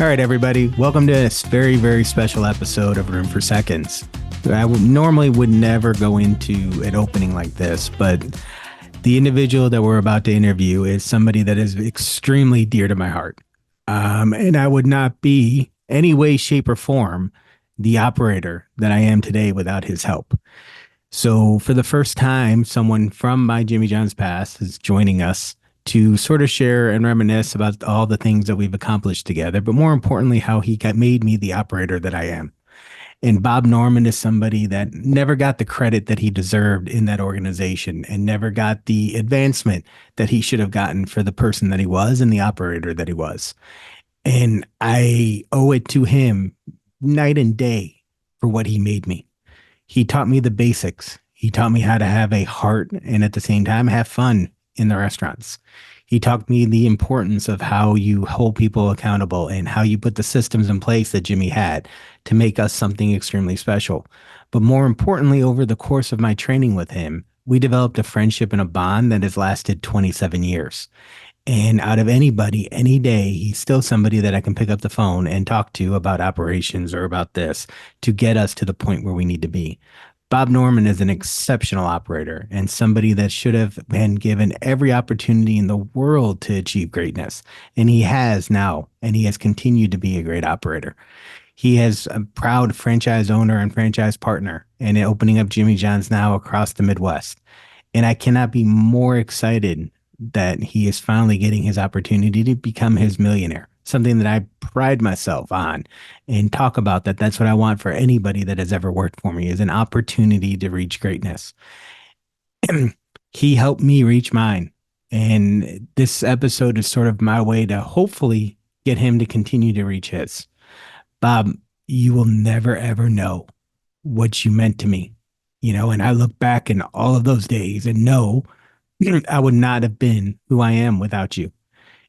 All right, everybody. Welcome to this very, very special episode of Room for Seconds. I normally would never go into an opening like this, but the individual that we're about to interview is somebody that is extremely dear to my heart. And I would not be any way, shape, or form the operator that I am today without his help. So for the first time, someone from my Jimmy John's past is joining us to sort of share and reminisce about all the things that we've accomplished together, but more importantly, how he made me the operator that I am. And Bob Norman is somebody that never got the credit that he deserved in that organization and never got the advancement that he should have gotten for the person that he was and the operator that he was. And I owe it to him night and day for what he made me. He taught me the basics. He taught me how to have a heart and at the same time have fun in the restaurants. He taught me the importance of how you hold people accountable and how you put the systems in place that Jimmy had to make us something extremely special. But more importantly, over the course of my training with him, we developed a friendship and a bond that has lasted 27 years. And out of anybody, any day, he's still somebody that I can pick up the phone and talk to about operations or about this to get us to the point where we need to be. Bob Norman is an exceptional operator and somebody that should have been given every opportunity in the world to achieve greatness. And he has now, and he has continued to be a great operator. He is a proud franchise owner and franchise partner and opening up Jimmy John's now across the Midwest. And I cannot be more excited that he is finally getting his opportunity to become his millionaire. Something that I pride myself on and talk about that. That's what I want for anybody that has ever worked for me is an opportunity to reach greatness. He helped me reach mine. And this episode is sort of my way to hopefully get him to continue to reach his. Bob, you will never, ever know what you meant to me, and I look back in all of those days and know I would not have been who I am without you.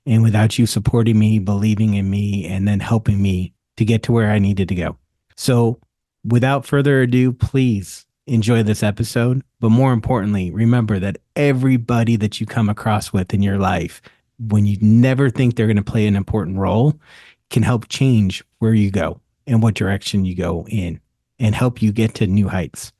And without you supporting me, believing in me, and then helping me to get to where I needed to go. So without further ado, please enjoy this episode. But more importantly, remember that everybody that you come across with in your life, when you never think they're going to play an important role, can help change where you go and what direction you go in and help you get to new heights.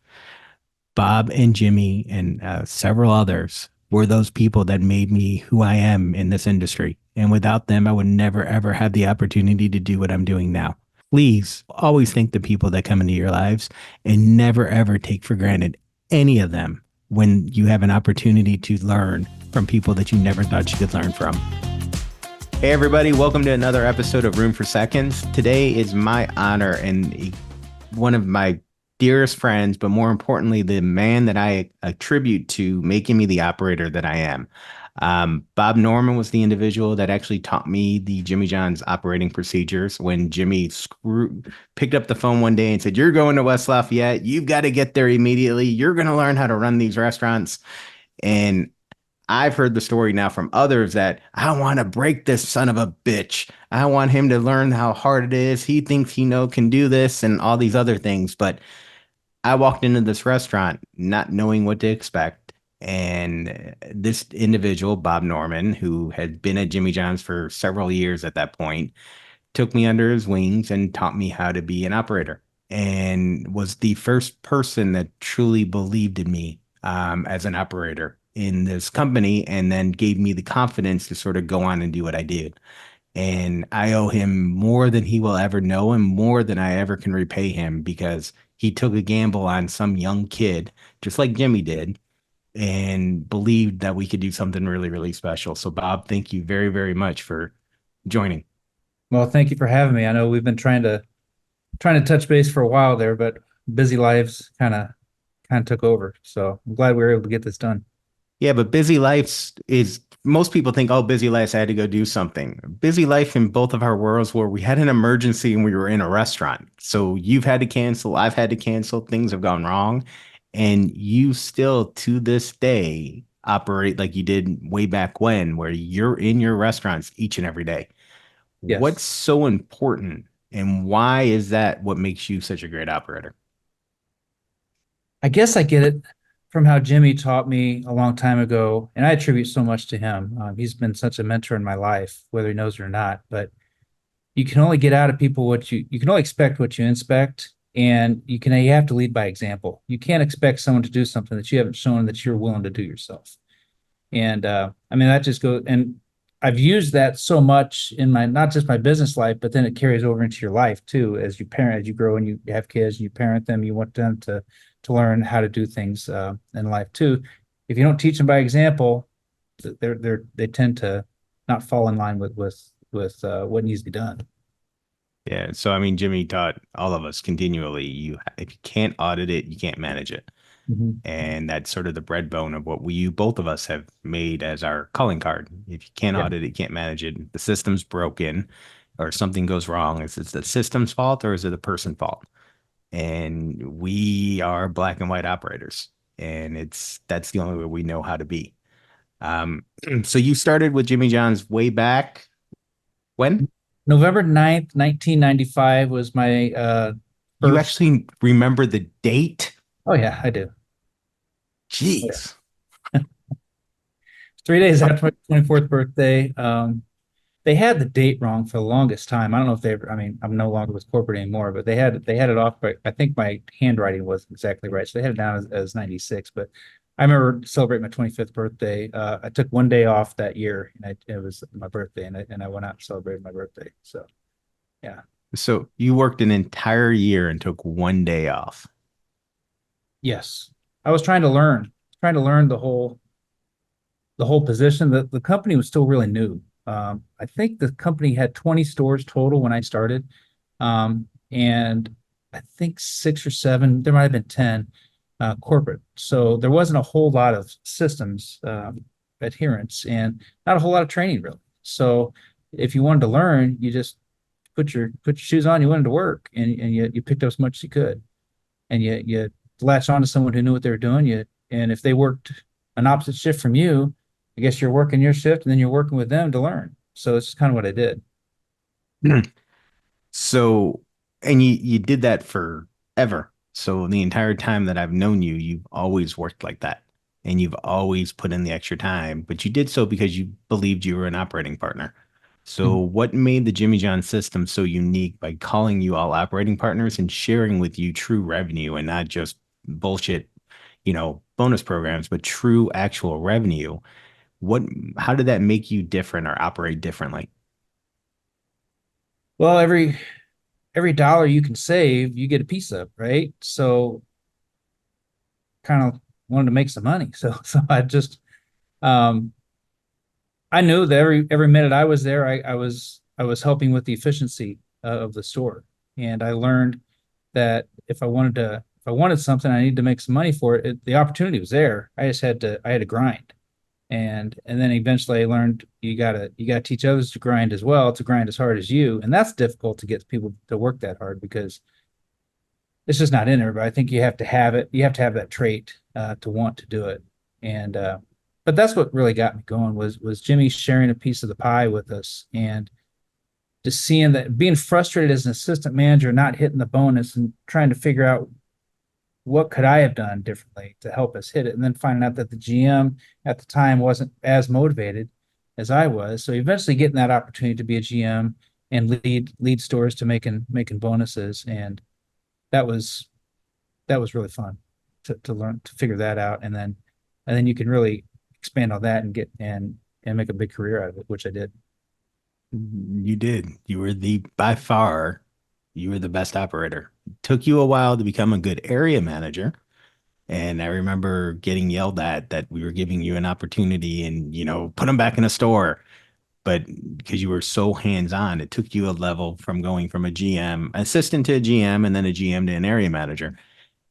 Bob and Jimmy and several others were those people that made me who I am in this industry. And without them, I would never, ever have the opportunity to do what I'm doing now. Please always thank the people that come into your lives and never, ever take for granted any of them when you have an opportunity to learn from people that you never thought you could learn from. Hey, everybody. Welcome to another episode of Room for Seconds. Today is my honor and one of my dearest friends, but more importantly, the man that I attribute to making me the operator that I am. Bob Norman was the individual that actually taught me the Jimmy John's operating procedures when Jimmy picked up the phone one day and said, "You're going to West Lafayette. You've got to get there immediately. You're going to learn how to run these restaurants." And I've heard the story now from others that I want to break this son of a bitch. I want him to learn how hard it is. He thinks he can do this and all these other things. But I walked into this restaurant not knowing what to expect. And this individual, Bob Norman, who had been at Jimmy John's for several years at that point, took me under his wings and taught me how to be an operator and was the first person that truly believed in me as an operator in this company and then gave me the confidence to sort of go on and do what I did. And I owe him more than he will ever know and more than I ever can repay him because he took a gamble on some young kid, just like Jimmy did, and believed that we could do something really, really special. So, Bob, thank you very, very much for joining. Well, thank you for having me. I know we've been trying to touch base for a while there, but busy lives kind of took over. So I'm glad we were able to get this done. Yeah, but busy lives is most people think, oh, busy lives, I had to go do something. Busy life in both of our worlds where we had an emergency and we were in a restaurant. So you've had to cancel, I've had to cancel, things have gone wrong. And you still, to this day, operate like you did way back when, where you're in your restaurants each and every day. Yes. What's so important and why is that what makes you such a great operator? I guess I get it from how Jimmy taught me a long time ago, and I attribute so much to him. He's been such a mentor in my life, whether he knows it or not. But you can only get out of people what you can only expect what you inspect, and you have to lead by example. You can't expect someone to do something that you haven't shown that you're willing to do yourself. And I mean that just goes, and I've used that so much in my not just my business life, but then it carries over into your life too. As you parent, as you grow and you have kids, and you parent them, you want them to learn how to do things in life too. If you don't teach them by example, they tend to not fall in line with what needs to be done. Yeah. So I mean, Jimmy taught all of us continually, if you can't audit it, you can't manage it. Mhm. And that's sort of the breadbone of what we both of us have made as our calling card. If you can't Yeah. audit it, you can't manage it. The system's broken or something goes wrong. Is it the system's fault or is it the person's fault? And we are black and white operators. And that's the only way we know how to be. So you started with Jimmy John's way back when? November 9th, 1995 was my You first. actually remember the date? Oh yeah, I do. Oh, yeah. Jeez. 3 days after my 24th birthday. They had the date wrong for the longest time. I don't know if they ever, I mean, I'm no longer with corporate anymore, but they had it off, but I think my handwriting wasn't exactly right. So they had it down as 96. But I remember celebrating my 25th birthday. I took one day off that year, and it was my birthday, and I went out and celebrated my birthday. So yeah. So you worked an entire year and took one day off. Yes. I was trying to learn the whole position. The company was still really new. I think the company had 20 stores total when I started. And I think six or seven, there might have been 10 corporate. So there wasn't a whole lot of systems adherence and not a whole lot of training really. So if you wanted to learn, you just put your shoes on, you went into work, and you picked up as much as you could, and you latched on to someone who knew what they were doing. And if they worked an opposite shift from you, I guess you're working your shift and then you're working with them to learn. So it's kind of what I did. So, and you did that forever. So the entire time that I've known you, you've always worked like that. And you've always put in the extra time, but you did so because you believed you were an operating partner. So Mhm. what made the Jimmy John system so unique by calling you all operating partners and sharing with you true revenue and not just bullshit, bonus programs, but true actual revenue? What, how did that make you different or operate differently? Well, every dollar you can save, you get a piece of, right? So kind of wanted to make some money. So um I knew that every minute I was there, I was helping with the efficiency of the store. And I learned that if I wanted something, I needed to make some money for it. The opportunity was there. I had to grind. And then eventually I learned you gotta teach others to grind as well, to grind as hard as you. And that's difficult to get people to work that hard because it's just not in everybody. I think you have to have it. You have to have that trait to want to do it. And but that's what really got me going was Jimmy sharing a piece of the pie with us, and just seeing that, being frustrated as an assistant manager, not hitting the bonus and trying to figure out what could I have done differently to help us hit it, and then finding out that the GM at the time wasn't as motivated as I was. So eventually getting that opportunity to be a GM and lead stores to making bonuses, and that was that was really fun to learn to figure that out, and then you can really expand on that and get and make a big career out of it, which I did. You did. You were by far, you were the best operator. It took you a while to become a good area manager. And I remember getting yelled at that we were giving you an opportunity and, put them back in a store. But because you were so hands-on, it took you a level from going from a GM assistant to a GM and then a GM to an area manager.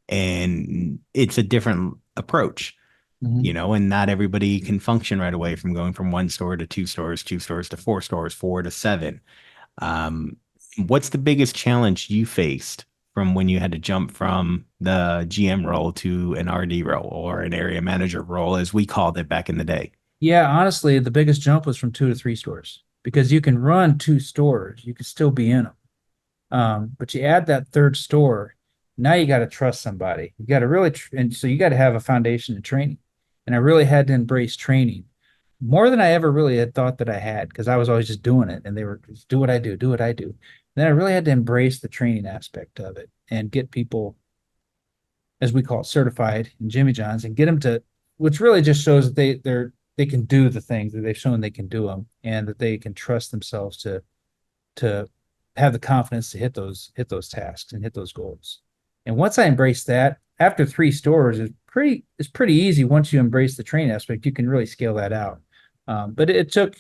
And it's a different approach, Mhm. and not everybody can function right away from going from one store to two stores to four stores, four to seven. Um, what's the biggest challenge you faced from when you had to jump from the GM role to an RD role or an area manager role, as we called it back in the day? Yeah, honestly, the biggest jump was from two to three stores because you can run two stores, you can still be in them. But you add that third store, now you got to trust somebody. You got to really, and so you got to have a foundation in training. And I really had to embrace training. more than I ever really had thought that I had, because I was always just doing it, and they were just do what I do, do what I do. Then I really had to embrace the training aspect of it and get people, as we call it, certified in Jimmy John's, and get them to, which really just shows that they can do the things that they've shown they can do them, and that they can trust themselves to have the confidence to hit those tasks and hit those goals. And once I embraced that, after 3 stores, it's pretty easy. Once you embrace the training aspect, you can really scale that out. But it took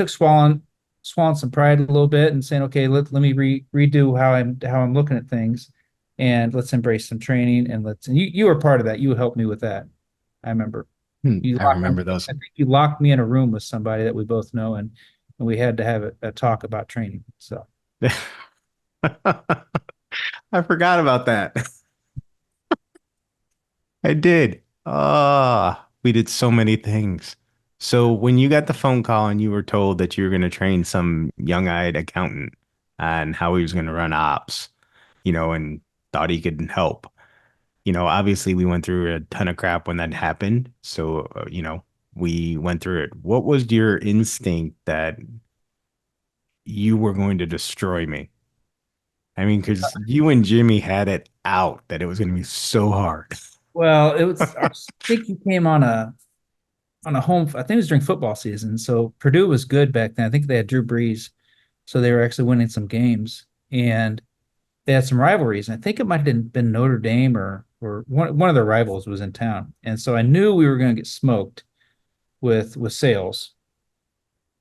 swallowing some pride a little bit and saying, okay, let me redo how I'm looking at things, and let's embrace some training, and you were part of that. You helped me with that. I remember you I locked me, remember those. I think you locked me in a room with somebody that we both know, and we had to have a talk about training. So I forgot about that. I did. Ah, we did so many things. So when you got the phone call and you were told that you were going to train some young-eyed accountant on how he was going to run ops, and thought he could help, obviously we went through a ton of crap when that happened. So, we went through it. What was your instinct that you were going to destroy me? I mean, because you and Jimmy had it out that it was going to be so hard. well, I think you came on a home. I think it was during football season. So Purdue was good back then. I think they had Drew Brees, so they were actually winning some games, and they had some rivalries. And I think it might have been Notre Dame or one of their rivals was in town, and so I knew we were going to get smoked with sales.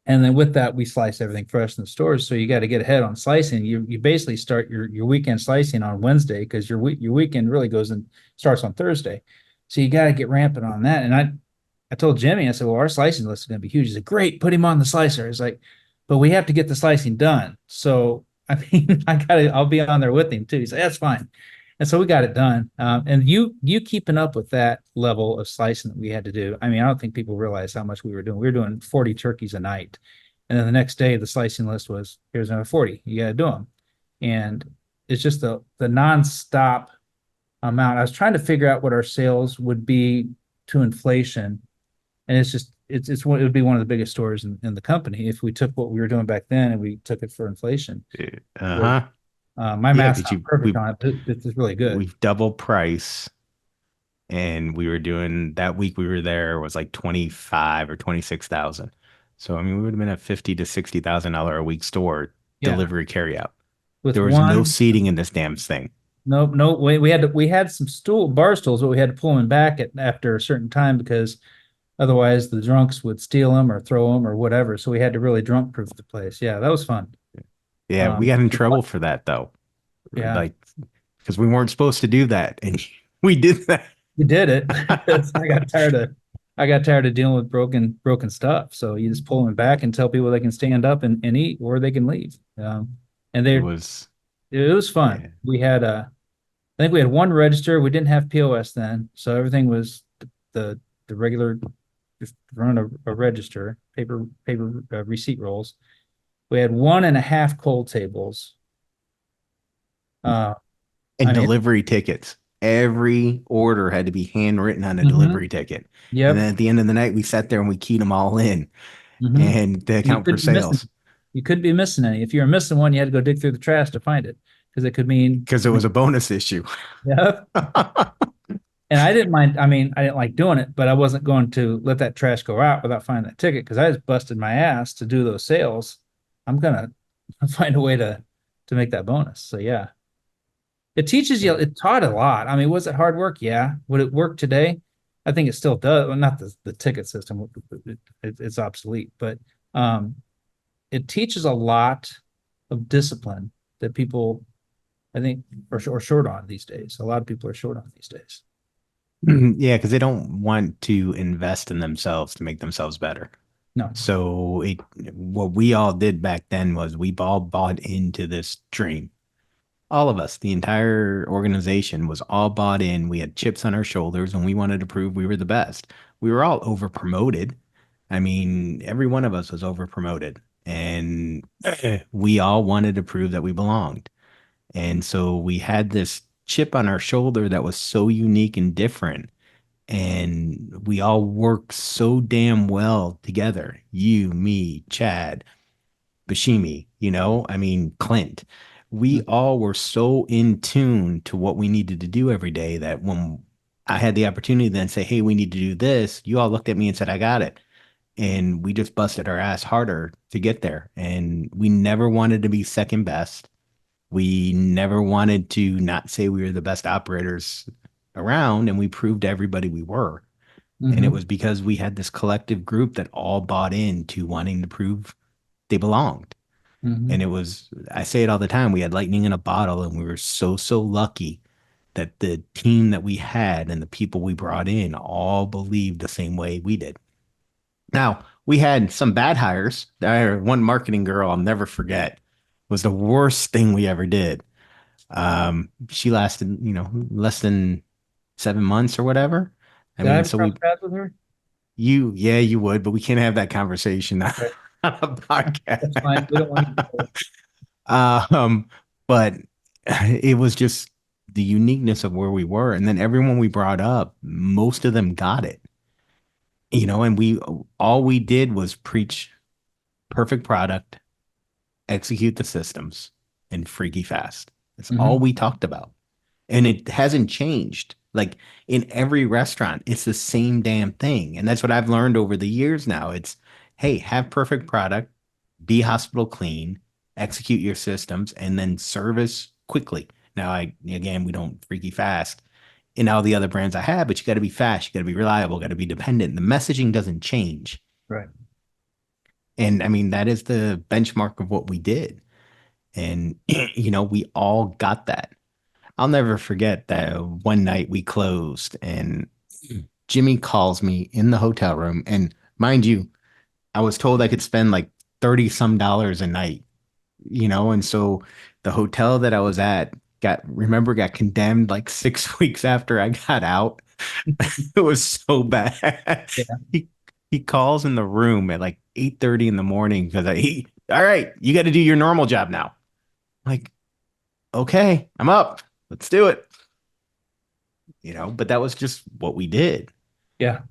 And then with that, we slice everything fresh in the stores. So you got to get ahead on slicing. You basically start your weekend slicing on Wednesday, because your weekend really goes and starts on Thursday. So you got to get rampant on that. And I told Jimmy, I said, well, our slicing list is going to be huge. He said, great, put him on the slicer. It's like, but we have to get the slicing done. So I mean, I'll be on there with him too. He said, that's fine. And so we got it done. And you keeping up with that level of slicing that we had to do. I mean, I don't think people realize how much we were doing. We were doing 40 turkeys a night. And then the next day, the slicing list was, here's another 40. You got to do them. And it's just the nonstop amount. I was trying to figure out what our sales would be to inflation. And it would be one of the biggest stores in the company if we took what we were doing back then and we took it for inflation. Uh-huh. My Yeah, math's because not perfect on it, but it's really good. we've double price, and we were doing that week we were there was like 25 or 26,000. So I mean we would have been at 50 to $60,000 a week store, Yeah. delivery carry out. With There was no one, seating in this damn thing. no, no, we had some bar stools, but we had to pull them back after a certain time, because otherwise the drunks would steal them or throw them or whatever. So we had to really drunk proof the place. Yeah, that was fun. Yeah, we Um, got in trouble for that though. yeah, Like because we weren't supposed to do that and we did that. we did it. I got tired of dealing with broken stuff. So you just pull them back and tell people they can stand up and eat, or they can leave. And It they was it was fun. yeah. I think we had one register. We didn't have POS then, so everything was the regular, just run a register, paper receipt rolls. We had 1.5 cold tables. Uh, And I mean, delivery tickets. Every order had to be handwritten on a mhm, delivery ticket. And yep. then at the end of the night, we sat there and we keyed them all in Hmm. and to You account for couldn't be missing. sales You couldn't be missing any. If you were missing one, you had to go dig through the trash to find it, because it could mean, because it was a bonus issue. yeah. And I didn't mind. I mean, I didn't like doing it, but I wasn't going to let that trash go out without finding that ticket, because I just busted my ass to do those sales. I'm gonna find a way to make that bonus. So yeah, it teaches you. It taught a lot. I mean, was it hard work? Yeah. Would it work today? I think it still does. Well, not the ticket system. It's obsolete, but um, it teaches a lot of discipline that people, I think, are short on these days. A lot of people are short on these days. Yeah, because they don't want to invest in themselves to make themselves better. No. So what we all did back then was we all bought into this dream. All of us, the entire organization was all bought in. We had chips on our shoulders and we wanted to prove we were the best. We were all over promoted. I mean, every one of us was over promoted and we all wanted to prove that we belonged. And so we had this chip on our shoulder that was so unique and different. and we all worked so damn well together. You, me, Chad, Bashimi, I mean, Clint. We Mhm. all were so in tune to what we needed to do every day that when I had the opportunity to then say, hey, we need to do this, you all looked at me and said, I got it. And we just busted our ass harder to get there. And we never wanted to be second best. We never wanted to not say we were the best operators around, and we proved to everybody we were. And it Mhm. was because we had this collective group that all bought into wanting to prove they belonged. And Mhm. it was, I say it all the time, we had lightning in a bottle, and we were so, so lucky that the team that we had and the people we brought in all believed the same way we did. Now, we had some bad hires. One marketing girl I'll never forget was the worst thing we ever did. She lasted, less than 7 months or whatever. I Did I mean, ever so cross paths with her? yeah, you would, but we can't have that conversation on Okay, a podcast. that's fine. We don't want to. Um, but it was just the uniqueness of where we were. And then everyone we brought up, most of them got it, and all we did was preach perfect product, execute the systems, and freaky fast. That's all Mhm. we talked about. And it hasn't changed. Like in every restaurant, it's the same damn thing. And that's what I've learned over the years now. It's, hey, have perfect product, be hospital clean, execute your systems, and then service quickly. Now, again, we don't freaky fast in all the other brands I have, but you got to be fast, you got to be reliable, got to be dependent. The messaging doesn't change. Right. And I mean, that is the benchmark of what we did. And, we all got that. I'll never forget that one night we closed and Jimmy calls me in the hotel room. And mind you, I was told I could spend like 30 some dollars a night, and so the hotel that I was at got condemned like 6 weeks after I got out. It was so bad. Yeah. He calls in the room at like 8:30 in the morning because all right, you got to do your normal job now. I'm like, okay, I'm up. Let's do it. But that was just what we did. Yeah.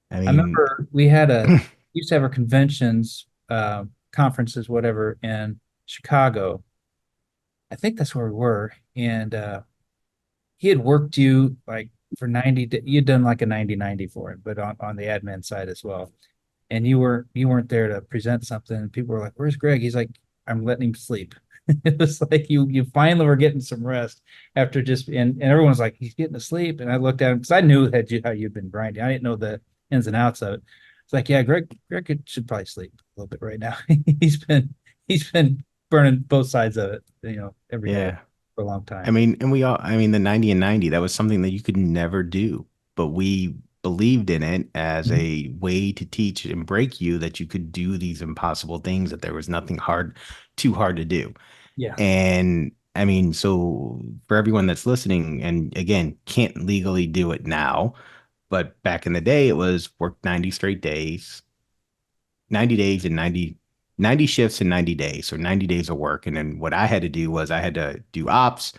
I I mean, remember used to have our conventions, conferences, whatever, in Chicago. I think that's where we were. And he had worked you like for 90, you'd done like a 90/90 for him, but on the admin side as well. And you weren't there to present something. And people were like, "Where's Greg?" He's like, "I'm letting him sleep." It was like you finally were getting some rest after just and everyone's like, "He's getting to sleep." And I looked at him because I knew that how you'd been grinding. I didn't know the ins and outs of it. It's like, yeah, Greg should probably sleep a little bit right now. He's been burning both sides of it, every day yeah. for a long I time. mean, the 90 and 90, that was something that you could never do, but we believed in it as Mhm. a way to teach and break you that you could do these impossible things, that there was nothing too hard to do. Yeah. And I mean, so for everyone that's listening, and again, can't legally do it now, but back in the day, it was work 90 straight days, 90 days and 90 shifts in 90 days. So 90 days of work. And then what I had to do was I had to do ops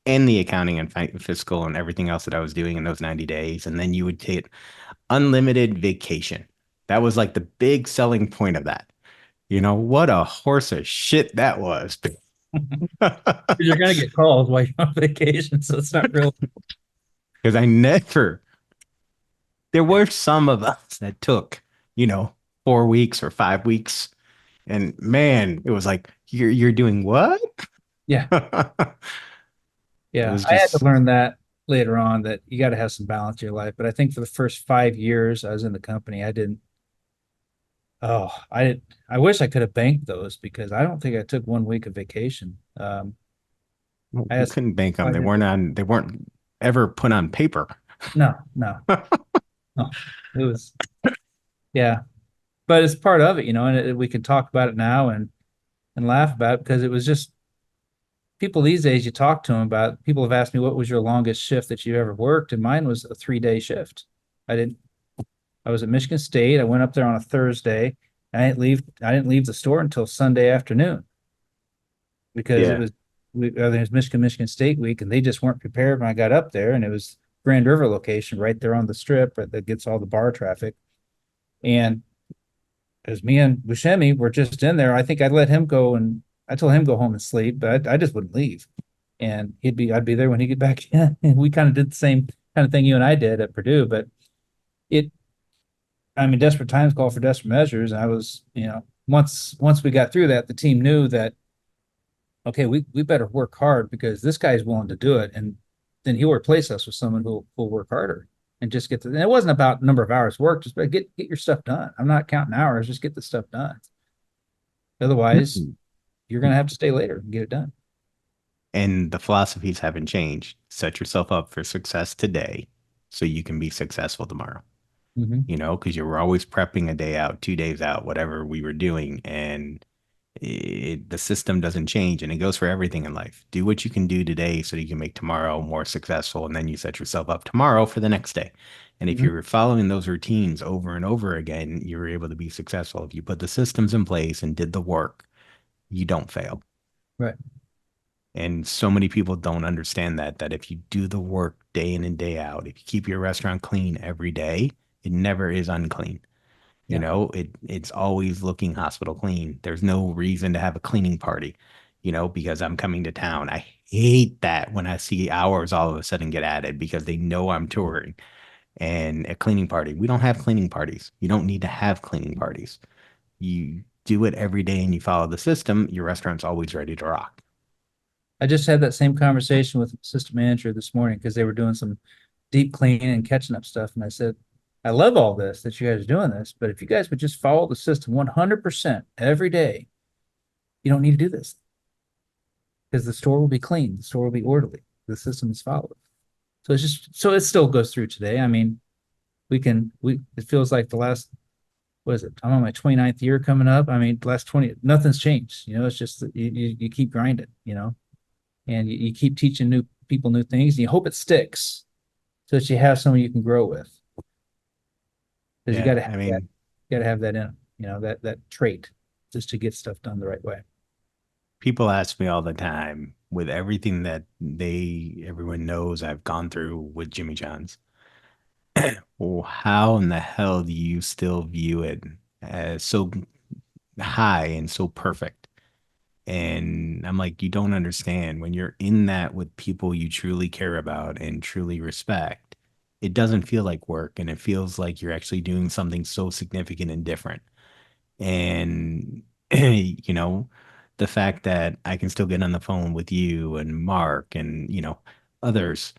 and the accounting and fiscal and everything else that I was doing in those 90 days. And then you would take unlimited vacation. That was like the big selling point of that. What a horse of shit that was. You're gonna get calls while you're on vacation, so it's not real. Because there were some of us that took, you know, 4 weeks or 5 weeks. And man, it was like, you're doing what? Yeah. It Yeah, was I had to just, learn that later on that you got to have some balance in your life. But I think for the first 5 years I was in the company, I didn't. Oh, I didn't. I wish I could have banked those because I don't think I took 1 week of vacation. I we had couldn't bank them. quite They weren't ever put on paper. no, no, no. It was yeah, but it's part of it, and we can talk about it now and laugh about it because it was just people these days. You talk to them about. People have asked me what was your longest shift that you ever worked, and mine was a 3-day shift. I didn't I was at Michigan State. I went up there on a Thursday. I didn't leave the store until Sunday afternoon because it Yeah. was Michigan State week, and they just weren't prepared when I got up there, and it was Grand River location right there on the strip that gets all the bar traffic. And as me and Buscemi were just in there, I think I told him go home and sleep, but I just wouldn't leave. And I'd be there when he get back in. And we kind of did the same kind of thing you and I did at Purdue, but it, I mean, desperate times call for desperate measures. And I was, once we got through that, the team knew that, okay, we better work hard because this guy's willing to do it. And then he'll replace us with someone who'll work harder and just and it wasn't about number of hours worked, just get your stuff done. I'm not counting hours, just get the stuff done. Otherwise, you're going to have to stay later and get it done. And the philosophies haven't changed. Set yourself up for success today so you can be successful tomorrow. Mm-hmm. Because you were always prepping a day out, 2 days out, whatever we were doing. And the system doesn't change, and it goes for everything in life. Do what you can do today so you can make tomorrow more successful, and then you set yourself up tomorrow for the next day. And if you're following those routines over and over again, you're able to be successful. If you put the systems in place and did the work, you don't fail. Right. And so many people don't understand that if you do the work day in and day out, if you keep your restaurant clean every day, it never is unclean. Yeah. It's always looking hospital clean. There's no reason to have a cleaning party, because I'm coming to town. I hate that when I see hours all of a sudden get added because they know I'm touring. And a cleaning party, we don't have cleaning parties. You don't need to have cleaning parties. You do it every day and you follow the system, your restaurant's always ready to rock. I just had that same conversation with the assistant manager this morning because they were doing some deep cleaning and catching up stuff. And I said, I love all this that you guys are doing this, but if you guys would just follow the system 100% every day, you don't need to do this because the store will be clean, the store will be orderly, the system is followed. So it still goes through today. I mean, it feels like what is it? I'm on my 29th year coming up. I mean, last 20, nothing's changed. It's just that you keep grinding, and you keep teaching new people new things and you hope it sticks so that you have someone you can grow with. Because you got to have that, you got to have that in, that trait just to get stuff done the right way. People ask me all the time with everything that everyone knows I've gone through with Jimmy John's. Well, how in the hell do you still view it as so high and so perfect? And I'm like, you don't understand. When you're in that with people you truly care about and truly respect, it doesn't feel like work, and it feels like you're actually doing something so significant and different. And, the fact that I can still get on the phone with you and Mark and, others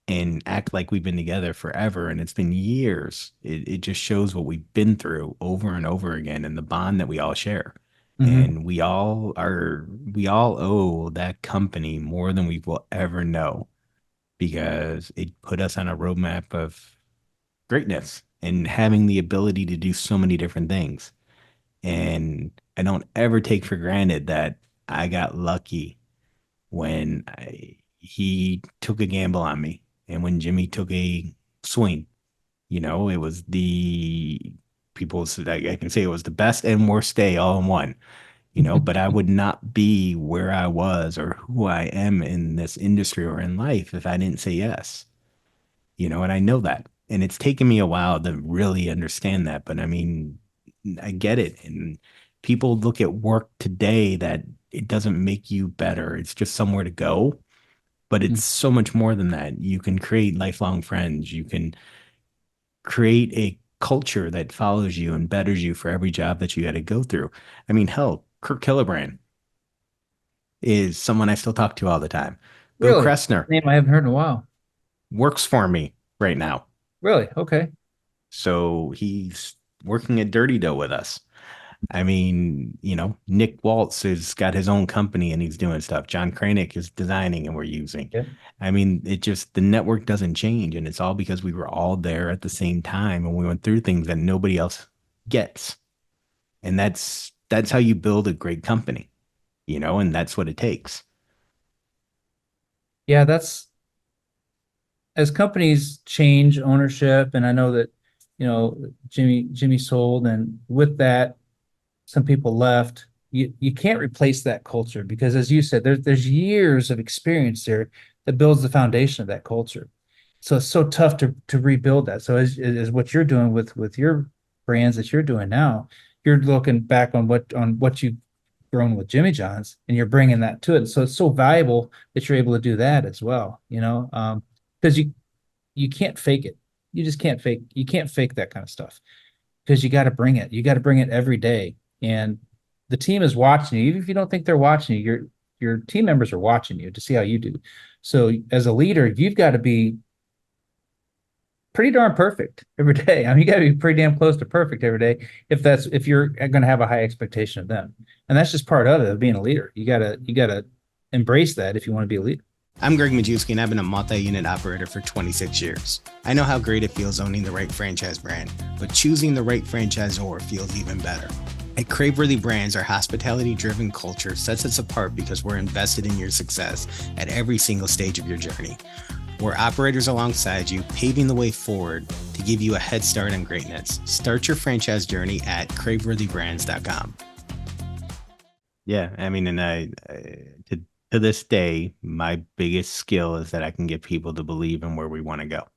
and act like we've been together forever and it's been years. It just shows what we've been through over and over again and the bond that we all share. Mm-hmm. And we all owe that company more than we will ever know because it put us on a roadmap of greatness and having the ability to do so many different things. And I don't ever take for granted that I got lucky when he took a gamble on me and when Jimmy took a swing. It was people said I can say it was the best and worst day all in one. But I would not be where I was or who I am in this industry or in life if I didn't say yes. And I know that. And it's taken me a while to really understand that. But I mean, I get it. And people look at work today that it doesn't make you better. It's just somewhere to go. But it's so much more than that. You can create lifelong friends. You can create a culture that follows you and betters you for every job that you got to go through. I mean, hell, Kirk Hillebrand is someone I still talk to all the time. Bill Really? Kressner Name I haven't heard in a while. works for me right now. Really? Okay. So he's working at Dirty Dough with us. I mean, Nick Waltz has got his own company and he's doing stuff. John Kranick is designing and we're using. Yeah. I mean, the network doesn't change. And it's all because we were all there at the same time and we went through things that nobody else gets. And that's how you build a great company, and that's what it takes. Yeah, as companies change ownership, and I know that, Jimmy sold, and with that, some people left. You can't replace that culture because, as you said, there's years of experience there that builds the foundation of that culture. So it's so tough to rebuild that. So as what you're doing with your brands that you're doing now, you're looking back on what you've grown with Jimmy John's, and you're bringing that to it. So it's so valuable that you're able to do that as well. Because you can't fake it. You just can't fake. You can't fake that kind of stuff because you got to bring it. You got to bring it every day, and the team is watching you. Even if you don't think they're watching you, your team members are watching you to see how you do. So as a leader, you've got to be pretty darn perfect every day. I mean, you got to be pretty damn close to perfect every day if you're going to have a high expectation of them, and that's just part of it of being a leader. You gotta embrace that if you want to be a leader. I'm Gregg Majewski, and I've been a multi-unit operator for 26 years. I know how great it feels owning the right franchise brand, but choosing the right franchisor feels even better. At Craveworthy Brands, our hospitality-driven culture sets us apart because we're invested in your success at every single stage of your journey. We're operators alongside you, paving the way forward to give you a head start on greatness. Start your franchise journey at craveworthybrands.com. Yeah, I mean, and to this day, my biggest skill is that I can get people to believe in where we want to go.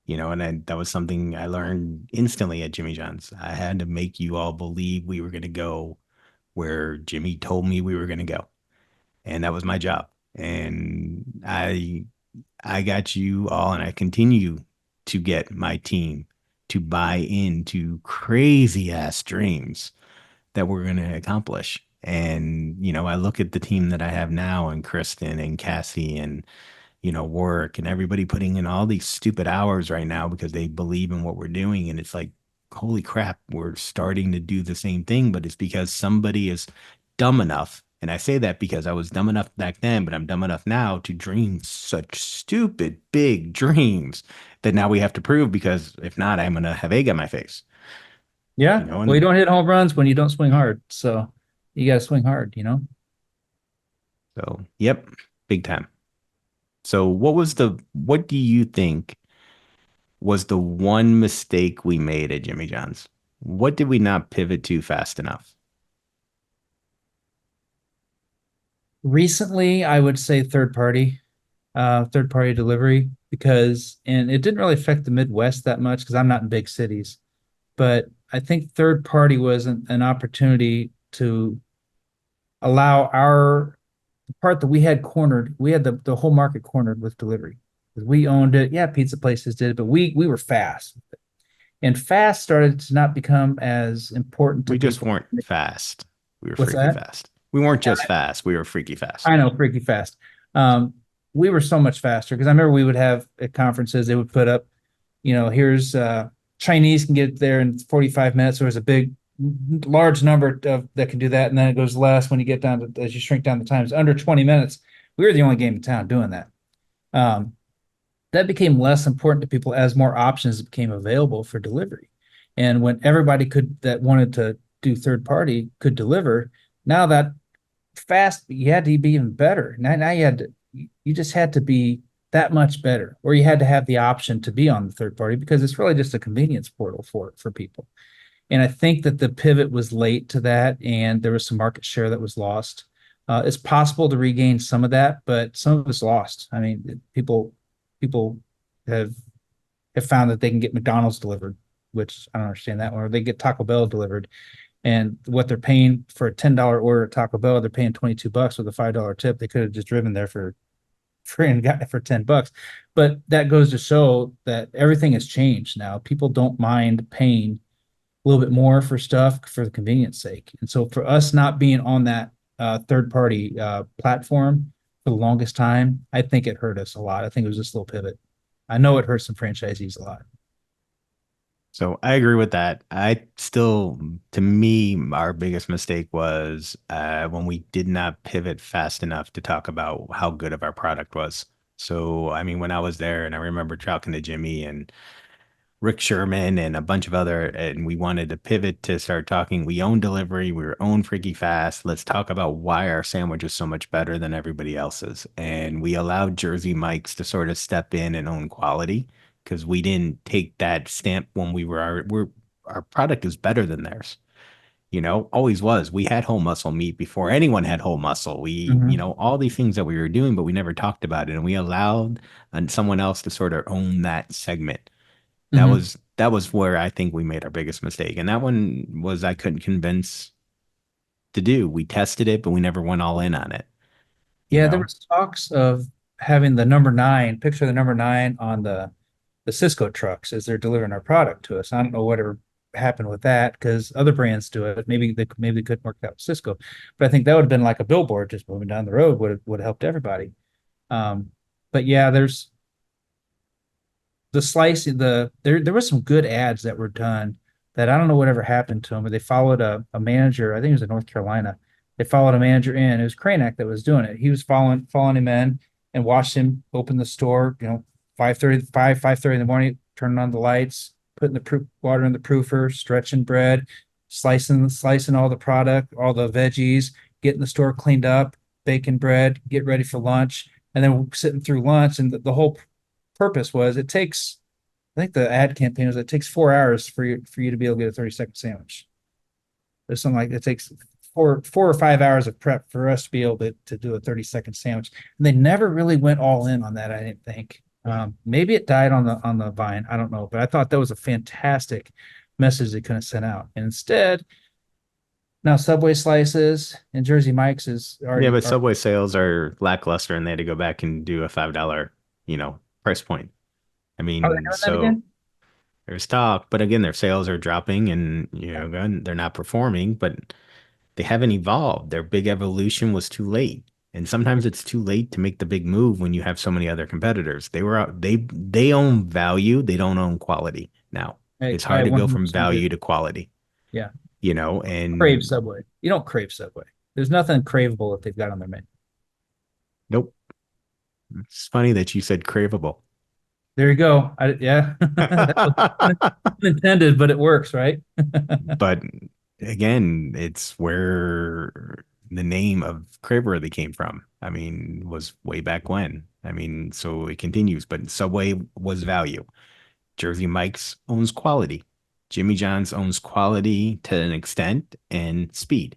That was something I learned instantly at Jimmy John's. I had to make you all believe we were going to go where Jimmy told me we were going to go. And that was my job. And I got you all, and I continue to get my team to buy into crazy ass dreams that we're going to accomplish. And, I look at the team that I have now, and Kristen and Cassie and, work, and everybody putting in all these stupid hours right now because they believe in what we're doing. And it's like, holy crap, we're starting to do the same thing, but it's because somebody is dumb enough. And I say that because I was dumb enough back then, but I'm dumb enough now to dream such stupid big dreams that now we have to prove, because if not, I'm going to have egg on my face, Yeah. Well, you and don't hit home runs when you don't swing hard. So you got to swing hard. so, yep, big time. So what do you think was the one mistake we made at Jimmy John's? What did we not pivot to fast enough? Recently, I would say third party delivery and it didn't really affect the Midwest that much because I'm not in big cities, but I think third party was an opportunity to allow the part that we had cornered. We had the whole market cornered with delivery because we owned it. Yeah, pizza places did it, but we were fast, and fast started to not become as important to We just people. weren't fast. We were What's freaky that? fast. We weren't just fast. We were freaky fast. I know, freaky fast. Um, we were so much faster because I remember we would have at conferences, they would put up, here's Chinese can get there in 45 minutes. There was a large number of that can do that. And then it goes less when you get down to, as you shrink down the times, under 20 minutes. We were the only game in town doing that. Um, that became less important to people as more options became available for delivery. And when everybody that wanted to do third party could deliver, now that fast, you had to be even better. Now you just had to be that much better, or you had to have the option to be on the third party because it's really just a convenience portal for people. And I think that the pivot was late to that, and there was some market share that was lost. It's possible to regain some of that, but some of it's lost. I mean, people have have found that they can get McDonald's delivered, which I don't understand that one, or they get Taco Bell delivered, and what they're paying for a $10 order at Taco Bell, they're paying $22 with a $5 tip. They could have just driven there for free and got it for $10. But that goes to show that everything has changed now. People don't mind paying a little bit more for stuff for the convenience sake. And so for us not being on that third party platform for the longest time, I think it hurt us a lot. I think it was just a little pivot. I know it hurt some franchisees a lot. So I agree with that. To me, our biggest mistake was when we did not pivot fast enough to talk about how good of our product was. So, I mean, when I was there, and I remember talking to Jimmy and Rick Sherman and a bunch of other, and we wanted to pivot to start talking. We own delivery. We were own freaky fast. Let's talk about why our sandwich is so much better than everybody else's. And we allowed Jersey Mike's to sort of step in and own quality because we didn't take that stamp when our product is better than theirs. always was. We had whole muscle meat before anyone had whole muscle. Hmm. All these things that we were doing, but we never talked about it. And we allowed someone else to sort of own that segment. Hmm. That was where I think we made our biggest mistake. And that one was I couldn't convince to do. We tested it, but we never went all in on it, you Yeah, there know? was talks of having the number nine, picture of the number nine on the Cisco trucks as they're delivering our product to us. I don't know whatever happened with that because other brands do it. Maybe they couldn't work out with Cisco, but I think that would have been like a billboard just moving down the road would have helped everybody. Um, but yeah, there's the slicing there was some good ads that were done that I don't know whatever happened to them, but they followed a manager, I think it was in North Carolina. They followed a manager in. It was Kranek that was doing it. He was following him in and watched him open the store, 5:30 in the morning, turning on the lights, putting the water in the proofer, stretching bread, slicing all the product, all the veggies, getting the store cleaned up, baking bread, get ready for lunch, and then sitting through lunch. And the whole purpose was it takes, I think the ad campaign was it takes 4 hours for you to be able to get a 30-second sandwich. There's something like it takes 4 or 5 hours of prep for us to be able to do a 30-second sandwich. And they never really went all in on that, I didn't think. Maybe it died on the vine. I don't know, but I thought that was a fantastic message they could have sent out. And instead, now Subway slices and Jersey Mike's is Yeah, already but are. Subway sales are lackluster and they had to go back and do a $5, price point. I Are they mean, doing that so again? there's talk, but again, their sales are dropping and, again, they're not performing, but they haven't evolved. Their big evolution was too late. And sometimes it's too late to make the big move when you have so many other competitors. They were out, they own value, they don't own quality now. It's I hard to go from 100% agree. value to quality, Yeah. Crave and Subway. You don't crave Subway. There's nothing craveable that they've got on their menu. nope. It's funny that you said craveable. There you go. Yeah, that was unintended, but it works, right? But again, it's where the name of Craveworthy came from. I mean, was way back when. I mean, so it continues, but Subway was value. Jersey Mike's owns quality. Jimmy John's owns quality to an extent and speed,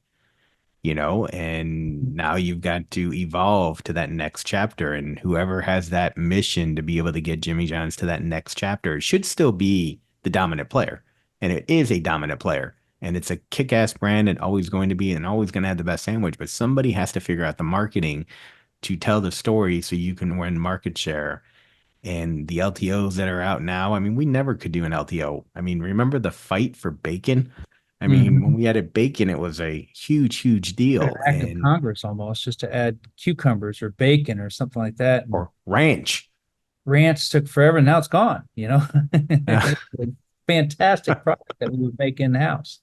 and now you've got to evolve to that next chapter. And whoever has that mission to be able to get Jimmy John's to that next chapter should still be the dominant player. And it is a dominant player. And it's a kick-ass brand and always going to be and always going to have the best sandwich. But somebody has to figure out the marketing to tell the story so you can win market share. And the LTOs that are out now, I mean, we never could do an LTO. I mean, remember the fight for bacon? I mean, when Mhm. we added bacon, it was a huge, huge An deal. act of And Congress almost just to add cucumbers or bacon or something like that. And or ranch. ranch took forever, and now it's gone. Uh, It's a fantastic product that we would make in the house.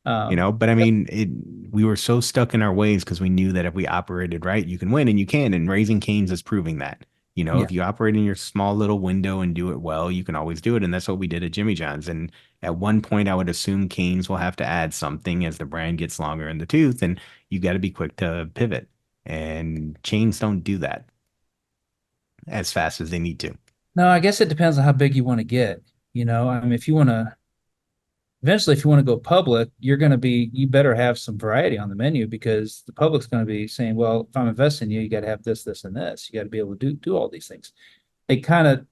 but I mean, we were so stuck in our ways because we knew that if we operated right, you can win and you can. And Raising Cane's is proving that. Yeah. If you operate in your small little window and do it well, you can always do it. And that's what we did at Jimmy John's. And at one point, I would assume Cane's will have to add something as the brand gets longer in the tooth, and you got to be quick to pivot. And chains don't do that as fast as they need to. No, I guess it depends on how big you want to get. I mean, if you want to eventually, if you want to go public, you better have some variety on the menu because the public's going to be saying, well, if I'm investing in you, you got to have this, this, and this. You got to be able to do all these things. They kind of,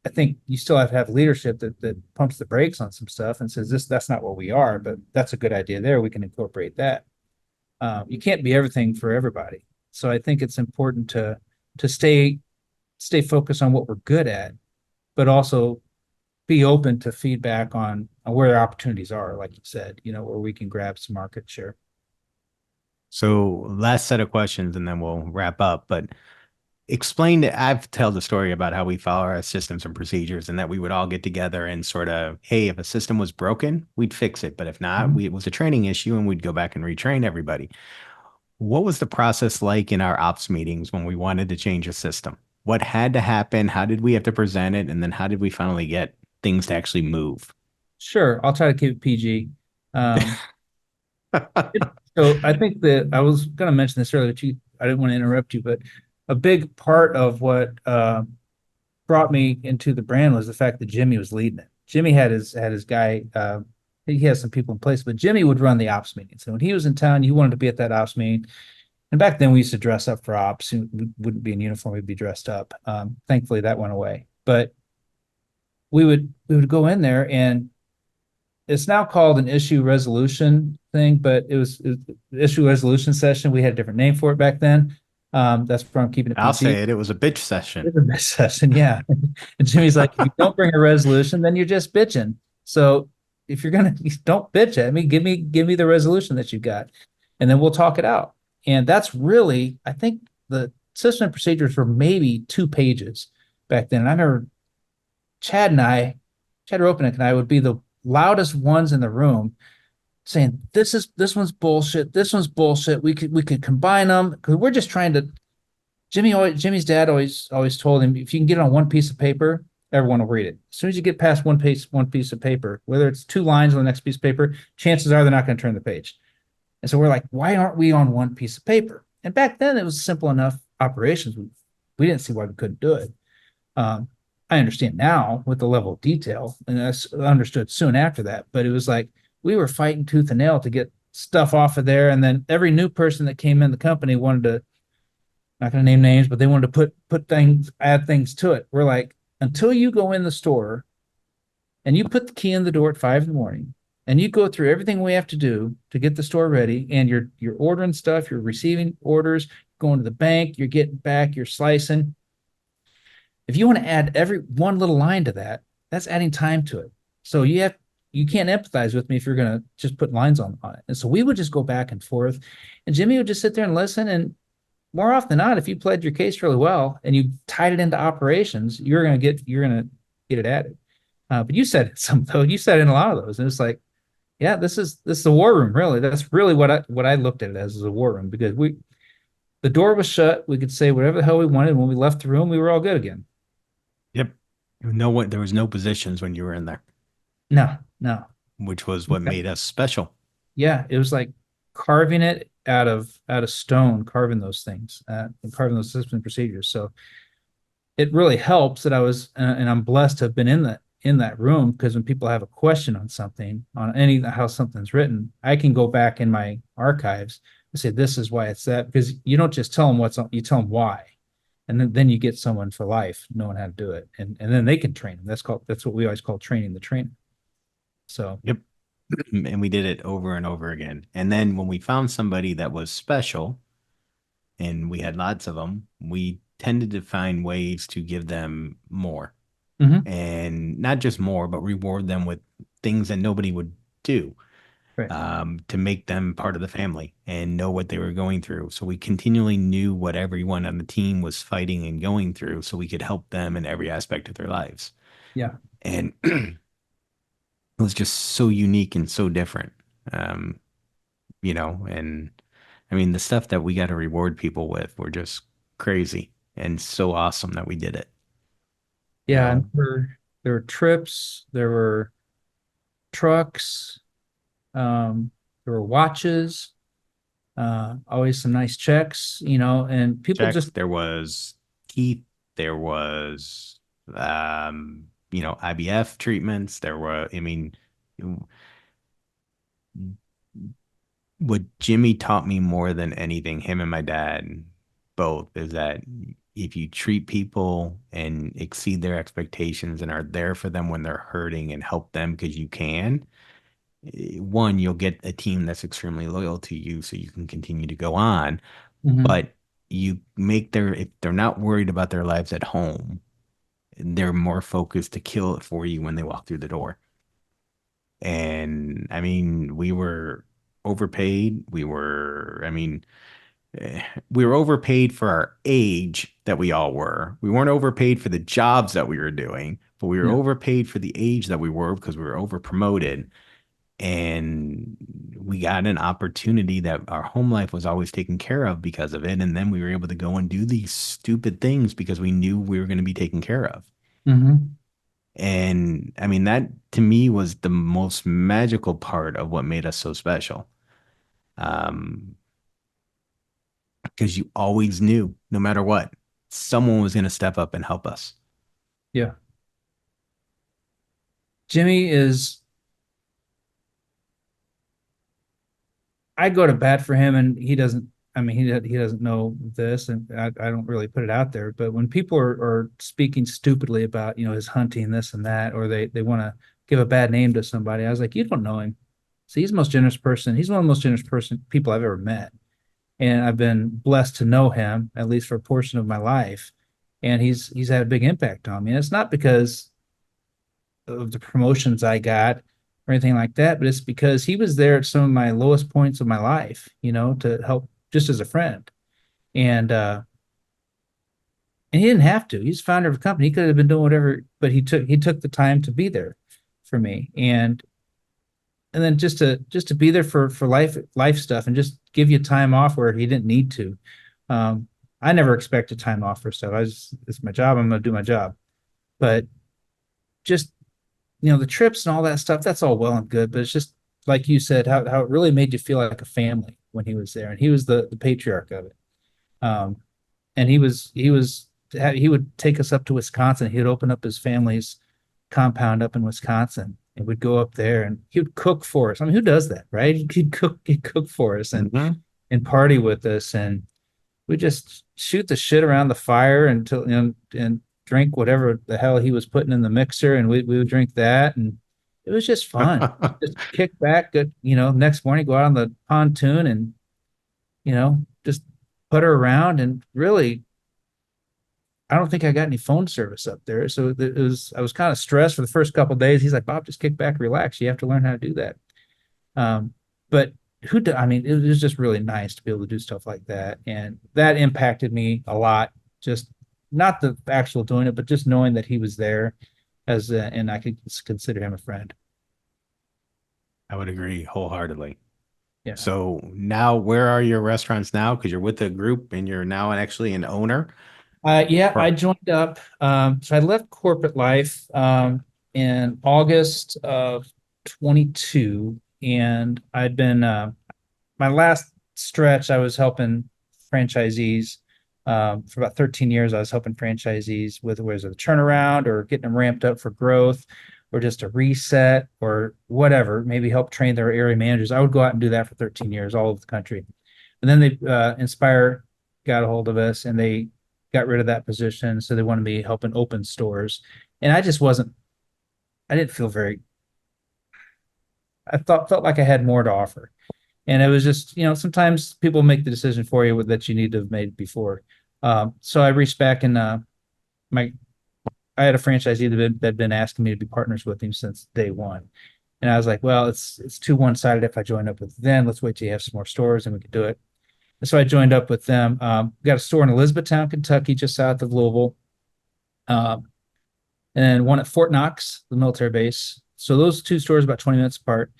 I think you still have to have leadership that pumps the brakes on some stuff and says that's not what we are, but that's a good idea there. We can incorporate that. You can't be everything for everybody. So I think it's important to stay focused on what we're good at, but also be open to feedback on where the opportunities are, like you said, where we can grab some market share. So, last set of questions, and then we'll wrap up. But explain that I've told the story about how we follow our systems and procedures, and that we would all get together and sort of, hey, if a system was broken, we'd fix it. But if not, Mhm. it was a training issue, and we'd go back and retrain everybody. What was the process like in our ops meetings when we wanted to change a system? What had to happen? How did we have to present it? And then how did we finally get things to actually move? Sure, I'll try to keep it PG. Um, so I think that I was going to mention this earlier, but I didn't want to interrupt you, but a big part of what brought me into the brand was the fact that Jimmy was leading it. Jimmy had his guy he has some people in place, but Jimmy would run the ops meeting. So when he was in town, you wanted to be at that ops meeting. And back then we used to dress up for ops. We wouldn't be in uniform, we'd be dressed up. Thankfully that went away. But we would go in there, and it's now called an issue resolution thing, but it was issue resolution session. We had a different name for it back then. That's where I'm keeping it I'll PG. say it. It was a bitch session. It's a bitch session, yeah. And Jimmy's like, if you don't bring a resolution, then you're just bitching. So if you're gonna, don't bitch at me. Give me the resolution that you got, and then we'll talk it out. And that's really, I think the system and procedures were maybe 2 pages back then. And I remember Chad and I, Chad Ropenick and I would be the loudest ones in the room saying, this one's bullshit. This one's bullshit. We could combine them because we're just trying to. Jimmy's dad always told him, if you can get it on one piece of paper, everyone will read it. As soon as you get past one piece of paper, whether it's 2 lines on the next piece of paper, chances are they're not going to turn the page. And so we're like, why aren't we on one piece of paper? And back then it was simple enough operations. We didn't see why we couldn't do it. Um, I understand now with the level of detail, and I understood soon after that. But it was like we were fighting tooth and nail to get stuff off of there. And then every new person that came in the company wanted to, not going to name names, but they wanted to put things, add things to it. We're like, until you go in the store and you put the key in the door at 5 in the morning, and you go through everything we have to do to get the store ready, and you're ordering stuff, you're receiving orders, going to the bank, you're getting back, you're slicing. If you want to add every one little line to that, that's adding time to it. So you can't empathize with me if you're gonna just put lines on it. And so we would just go back and forth, and Jimmy would just sit there and listen. And more often than not, if you played your case really well and you tied it into operations, you're gonna get it added. But you said some though, you said in a lot of those, and it's like, yeah, this is the war room, really. That's really what I looked at it as a war room, because the door was shut. We could say whatever the hell we wanted. When we left the room, we were all good again. Yep. No one, there was no positions when you were in there, No, no. which was what made us special. Yeah, it was like carving it out of stone, carving those things, and carving those systems and procedures. So it really helps that I was, and I'm blessed to have been in that room, because when people have a question on something, on any how something's written, I can go back in my archives and say, this is why it's that. Because you don't just tell them what's on, you tell them why. And then you get someone for life knowing how to do it. And then they can train them. That's what we always call training the trainer. So Yep. And we did it over and over again. And then when we found somebody that was special, and we had lots of them, we tended to find ways to give them more. mhm, And not just more, but reward them with things that nobody would do, right. to make them part of the family and know what they were going through. So we continually knew what everyone on the team was fighting and going through, so we could help them in every aspect of their lives. Yeah. And it was just so unique and so different. Um, and I mean, the stuff that we got to reward people with were just crazy and so awesome that we did it. You Yeah. And know, there were trips, there were trucks, there were watches, always some nice checks, and people checks. just, There was teeth. There was, IBF treatments. There were, I mean, what Jimmy taught me more than anything, him and my dad both, is that if you treat people and exceed their expectations and are there for them when they're hurting and help them because you can, one, you'll get a team that's extremely loyal to you so you can continue to go on. mhm, But if they're not worried about their lives at home, they're more focused to kill it for you when they walk through the door. And I mean, we were overpaid. We were overpaid for our age that we all were. We weren't overpaid for the jobs that we were doing, but we were yeah, overpaid for the age that we were because we were over promoted. And we got an opportunity that our home life was always taken care of because of it. And then we were able to go and do these stupid things because we knew we were going to be taken care of. mhm, And I mean, that to me was the most magical part of what made us so special. Um, because you always knew, no matter what, someone was going to step up and help us. yeah. Jimmy is I go to bat for him, and he doesn't. I mean, he doesn't know this, and I don't really put it out there. But when people are speaking stupidly about his hunting, this and that, or they want to give a bad name to somebody, I was like, you don't know him. See, he's the most generous person. He's one of the most generous people I've ever met, and I've been blessed to know him at least for a portion of my life, and he's had a big impact on me. And it's not because of the promotions I got or anything like that, but it's because he was there at some of my lowest points of my life, to help just as a friend. And he didn't have to. He's founder of a company. He could have been doing whatever, but he took the time to be there for me. And then just to be there for life stuff and just give you time off where he didn't need to. I never expected time off for stuff. It's my job. I'm gonna do my job. But just the trips and all that stuff, that's all well and good, but it's just like you said, how it really made you feel like a family when he was there, and he was the patriarch of it. Um, and he would take us up to Wisconsin. He would open up his family's compound up in Wisconsin, and we'd go up there, and he would cook for us. I mean, who does that, right? He'd cook for us Mhm. and party with us, and we just shoot the shit around the fire until and drink whatever the hell he was putting in the mixer, and we would drink that, and it was just fun. Just kick back, good, next morning go out on the pontoon and just putter around, and really, I don't think I got any phone service up there, so I was kind of stressed for the first couple of days. He's like, Bob, just kick back, relax. You have to learn how to do that. But I mean, it was just really nice to be able to do stuff like that. And that impacted me a lot. Just not the actual doing it, but just knowing that he was there and I could consider him a friend. I would agree wholehearted. Yeah. So now, where are your restaurants now? Because you're with a group and you're now actually an owner. Yeah, I Or joined up. So I left corporate life in August of 22, and I'd been my last stretch, I was helping franchisees for about 13 years. I was helping franchisees with whether it's a turnaround or getting them ramped up for growth or just a reset or whatever, maybe help train their area managers. I would go out and do that for 13 years all over the country. And then they Inspire got a hold of us, and they got rid of that position. So they wanted me helping open stores. And I didn't feel felt like I had more to offer. And it was just, sometimes people make the decision for you that you need to have made before. So I reached back, and my I had a franchisee that'd been asking me to be partners with him since day one. And I was like, well, it's too one-sided if I join up with them. Let's wait till you have some more stores and we could do it. And so I joined up with them. Got a store in Elizabethtown, Kentucky, just south of Louisville, um, and one at Fort Knox, the military base. So those two stores about 20 minutes apart.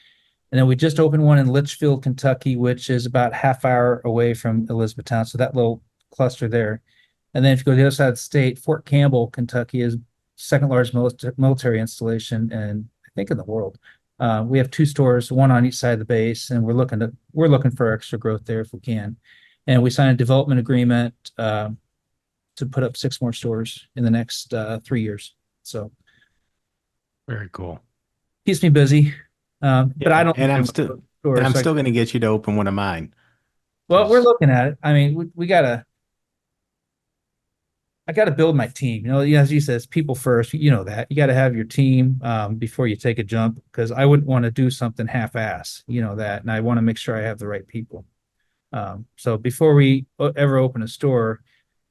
And then we just opened one in Litchfield, Kentucky, which is about half hour away from Elizabethtown. So that little cluster there. And then if you go to the other side of the state, Fort Campbell, Kentucky is second largest military installation, and I think in the world. We have two stores, one on each side of the base, and we're looking for extra growth there if we can. And we signed a development agreement to put up 6 more stores in the next 3 years. So very cool. keeps me busy. But I Yeah, don't and need I'm to still go to and I'm stores. still going to get you to open one of mine Well, we're because looking at it. I mean, I got to build my team. As you said, it's people first. You know that. You got to have your team before you take a jump, because I wouldn't want to do something half-ass. You know that, and I want to make sure I have the right people. So before we ever open a store,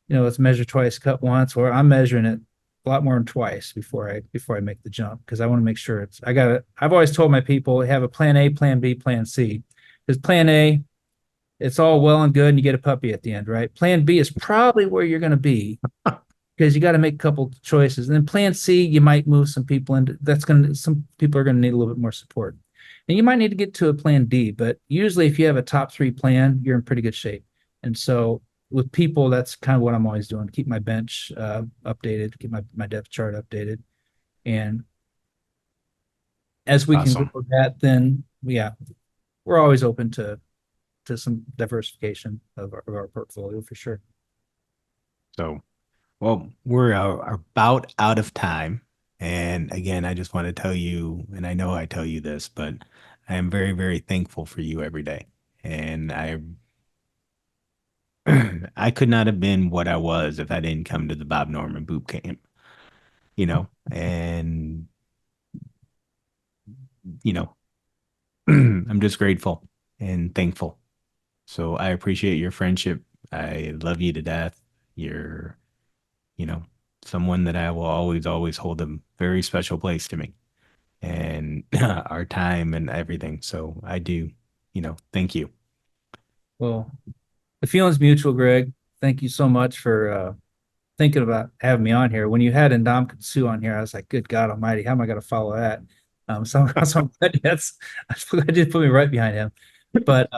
let's measure twice, cut once, or I'm measuring it a lot more than twice before I make the jump, because I want to make sure I've always told my people, have a plan A, plan B, plan C. Because plan A, it's all well and good and you get a puppy at the end, right? Plan B is probably where you're going to be, because you got to make a couple choices. And then plan C, you might move some people into some people are going to need a little bit more support. And you might need to get to a plan D, but usually if you have a top 3 plan, you're in pretty good shape. And so with people, that's kind of what I'm always doing, keep my bench updated, keep my depth chart updated. And as we can awesome. grow that, then yeah, we're always open to some diversification of our portfolio for sure. So, well, we're about out of time. And again, I just want to tell you, and I know I tell you this, but I am very, very thankful for you every day. And I could not have been what I was if I didn't come to the Bob Norman boot camp, and, you know, I'm just grateful and thankful. So I appreciate your friendship. I love you to death. You're, you know, someone that I will always, always hold a very special place to me, and our time and everything. So I do, thank you. Well, the feeling's mutual, Greg. Thank you so much for thinking about having me on here. When you had Ndamukong Suh on here, I was like, good God Almighty, how am I going to follow that? So I'm glad I did put me right behind him. But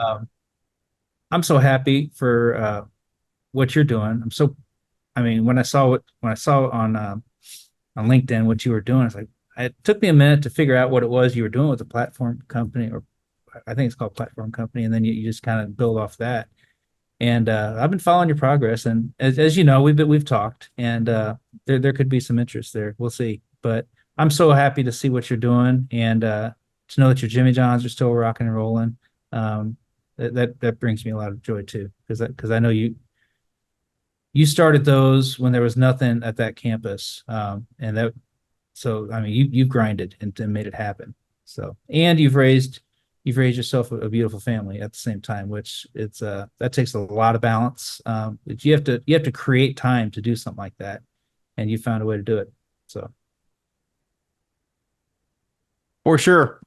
I'm so happy for what you're doing. I mean, when I saw on LinkedIn what you were doing, it's like it took me a minute to figure out what it was you were doing with the platform company, or I think it's called platform company, and then you just kind of build off that. And I've been following your progress, and as you know, we've talked, and there could be some interest there. We'll see, but I'm so happy to see what you're doing, and to know that your Jimmy Johns are still rocking and rolling. That brings me a lot of joy too, because I know you started those when there was nothing at that campus, so I mean you've grinded and made it happen. So, and you've raised yourself a beautiful family at the same time, which that takes a lot of balance. You have to create time to do something like that, and you found a way to do it. So For sure.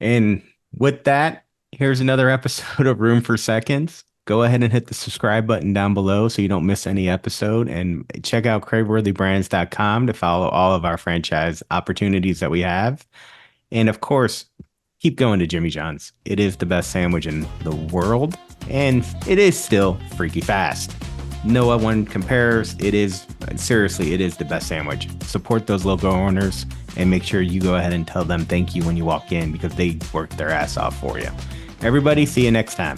And with that, here's another episode of Room for Seconds. Go ahead and hit the subscribe button down below so you don't miss any episode. And check out craveworthybrands.com to follow all of our franchise opportunities that we have. And of course, keep going to Jimmy John's. It is the best sandwich in the world, and it is still freaky fast. No one compares. It is the best sandwich. Support those local owners and make sure you go ahead and tell them thank you when you walk in, because they work their ass off for you. Everybody, see you next time.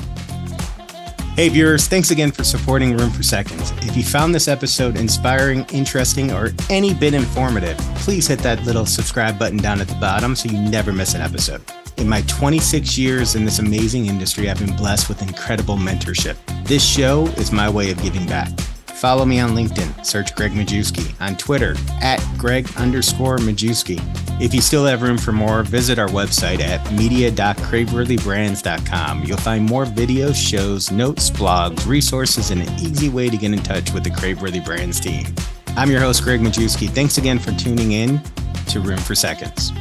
Hey viewers, thanks again for supporting Room for Seconds. If you found this episode inspiring, interesting, or any bit informative, please hit that little subscribe button down at the bottom so you never miss an episode. In my 26 years in this amazing industry, I've been blessed with incredible mentorship. This show is my way of giving back. Follow me on LinkedIn, search Gregg Majewski, on Twitter, @Gregg_Majewski. If you still have room for more, visit our website at media.craveworthybrands.com. You'll find more videos, shows, notes, blogs, resources, and an easy way to get in touch with the Craveworthy Brands team. I'm your host, Gregg Majewski. Thanks again for tuning in to Room for Seconds.